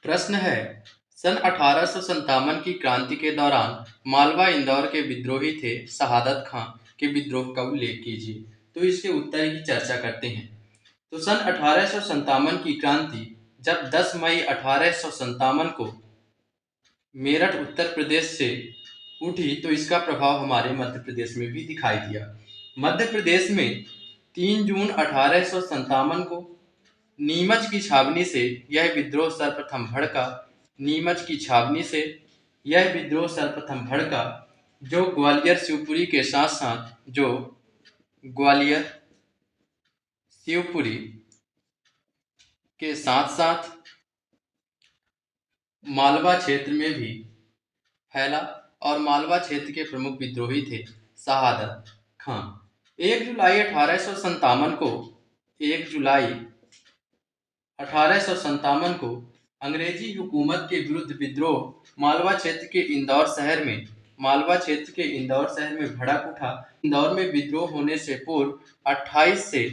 प्रश्न है, सन 1857 की क्रांति के दौरान मालवा इंदौर के विद्रोही थे शहादत खां के विद्रोह का उल्लेख कीजिए। तो इसके उत्तर की चर्चा करते हैं। तो सन 1857 की क्रांति जब 10 मई 1857 को मेरठ उत्तर प्रदेश से उठी तो इसका प्रभाव हमारे मध्य प्रदेश में भी दिखाई दिया। मध्य प्रदेश में 3 जून 1857 को नीमच की छावनी से यह विद्रोह सर्वप्रथम भड़का। नीमच की छावनी से यह विद्रोह सर्वप्रथम भड़का जो ग्वालियर शिवपुरी के साथ साथ ग्वालियर शिवपुरी के साथ साथ मालवा क्षेत्र में भी फैला और मालवा क्षेत्र के प्रमुख विद्रोही थे शहादत खां। 1 जुलाई 1857 को अंग्रेजी हुकूमत के विरुद्ध विद्रोह मालवा क्षेत्र के इंदौर शहर में भड़क उठा। इंदौर में विद्रोह होने से पूर्व 28 से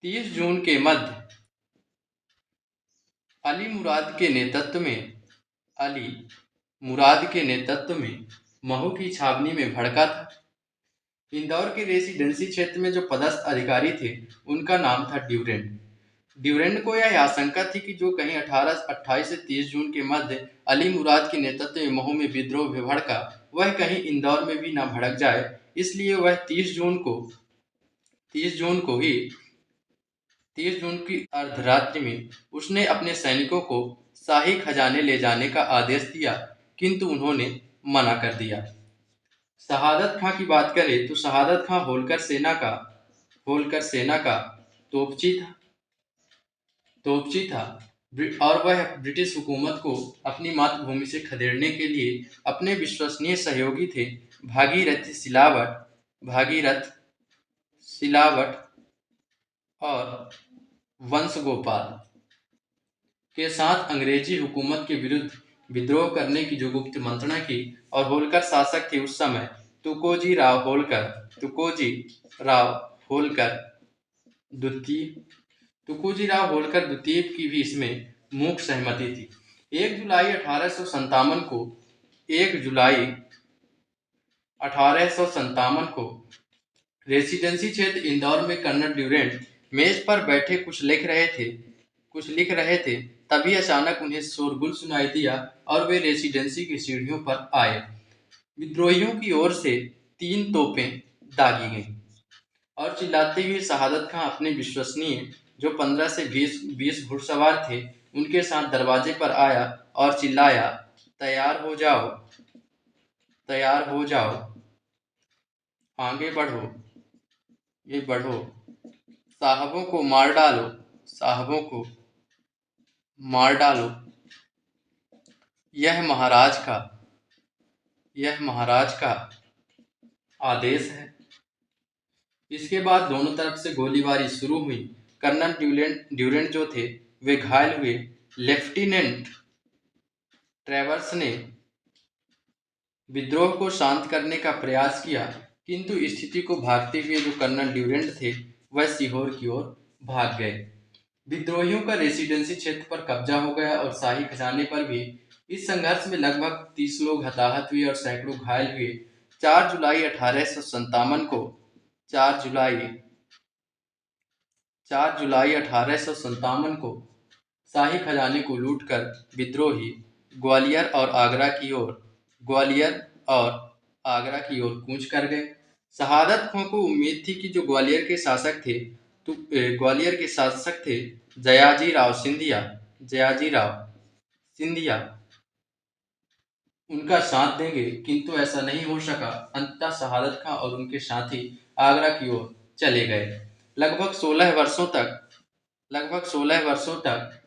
30 जून के मध्य अली मुराद के नेतृत्व में महू की छावनी में भड़का था। इंदौर के रेसिडेंसी क्षेत्र में जो पदस्थ अधिकारी थे उनका नाम था ड्यूरेंट को यह आशंका थी कि जो कहीं 28 से 30 जून के मध्य अली मुराद के नेतृत्व में महू में विद्रोह भड़का वह कहीं इंदौर में भी न भड़क जाए, इसलिए वह 30 जून की अर्धरात्रि में उसने अपने सैनिकों को शाही खजाने ले जाने का आदेश दिया, किंतु उन्होंने मना कर दिया। शहादत खां की बात करें तो शहादत खां होलकर सेना का तोपची था और वह ब्रिटिश हुकूमत को अपनी मातृभूमि से खदेड़ने के लिए अपने विश्वसनीय सहयोगी थे भागीरथ सिलावट और वंशगोपाल के साथ अंग्रेजी हुकूमत के विरुद्ध विद्रोह करने की जो गुप्त मंत्रणा की। और होलकर शासक थे उस समय तुकोजी राव होलकर द्वितीय की भी इसमें मूक सहमति थी। 1 जुलाई 1857 को रेसिडेंसी क्षेत्र इंदौर में कर्नल ड्यूरेंट मेज पर बैठे कुछ लिख रहे थे तभी अचानक उन्हें शोरगुल सुनाई दिया और वे रेसिडेंसी की सीढ़ियों पर आए। विद्रोहियों की ओर से 3 तोपें दागी गईं और चिल्लाते हुए शहादत खां अपने विश्वसनीय जो 15 से 20 घुड़सवार थे उनके साथ दरवाजे पर आया और चिल्लाया, तैयार हो जाओ, आगे बढ़ो, साहबों को मार डालो, यह महाराज का आदेश है। इसके बाद दोनों तरफ से गोलीबारी शुरू हुई। कर्नल ड्यूरेंट जो थे वे घायल हुए। लेफ्टिनेंट ट्रेवर्स ने विद्रोह को शांत करने का प्रयास किया, किंतु स्थिति को भांपते हुए जो कर्नल ड्यूरेंट थे वह सीहोर की ओर भाग गए। विद्रोहियों का रेसिडेंसी क्षेत्र पर कब्जा हो गया और शाही खजाने पर भी। इस संघर्ष में लगभग 30 लोग हताहत हुए और सैकड़ों घायल हुए। 4 जुलाई 1857 को शाही खजाने को लूटकर विद्रोही ग्वालियर और आगरा की ओर कूच कर गए। शहादत खां को उम्मीद थी कि जो ग्वालियर के शासक थे जयाजी राव सिंधिया उनका साथ देंगे, किंतु ऐसा नहीं हो सका। अंततः शहादत खां और उनके साथी आगरा की ओर चले गए। लगभग 16 वर्षों तक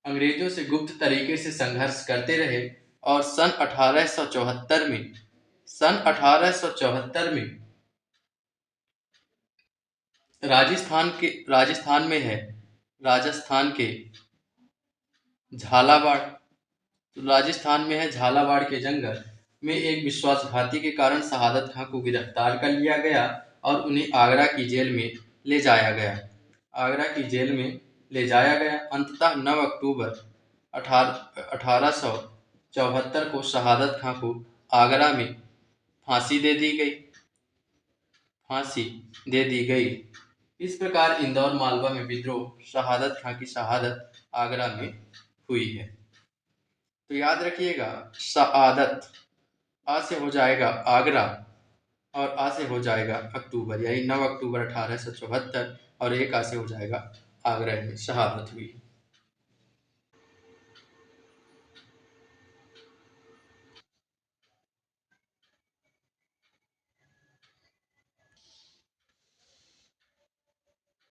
अंग्रेजों से गुप्त तरीके से संघर्ष करते रहे और सन 1874 में राजस्थान में झालावाड़ के जंगल में एक विश्वासघाती के कारण शहादत खां को गिरफ्तार कर लिया गया और उन्हें आगरा की जेल में ले जाया गया। आगरा की जेल में ले जाया गया। अंततः 9 अक्टूबर 1874 को शहादत खां को आगरा में फांसी दे दी गई। फांसी दे दी गई। इस प्रकार इंदौर मालवा में विद्रोह, शहादत खां की शहादत आगरा में हुई है। तो याद रखिएगा, शहादत आ से हो जाएगा आगरा और आ से हो जाएगा अक्टूबर, यानी 9 अक्टूबर 1874, और एक आ से हो जाएगा आगरा में शहादत हुई।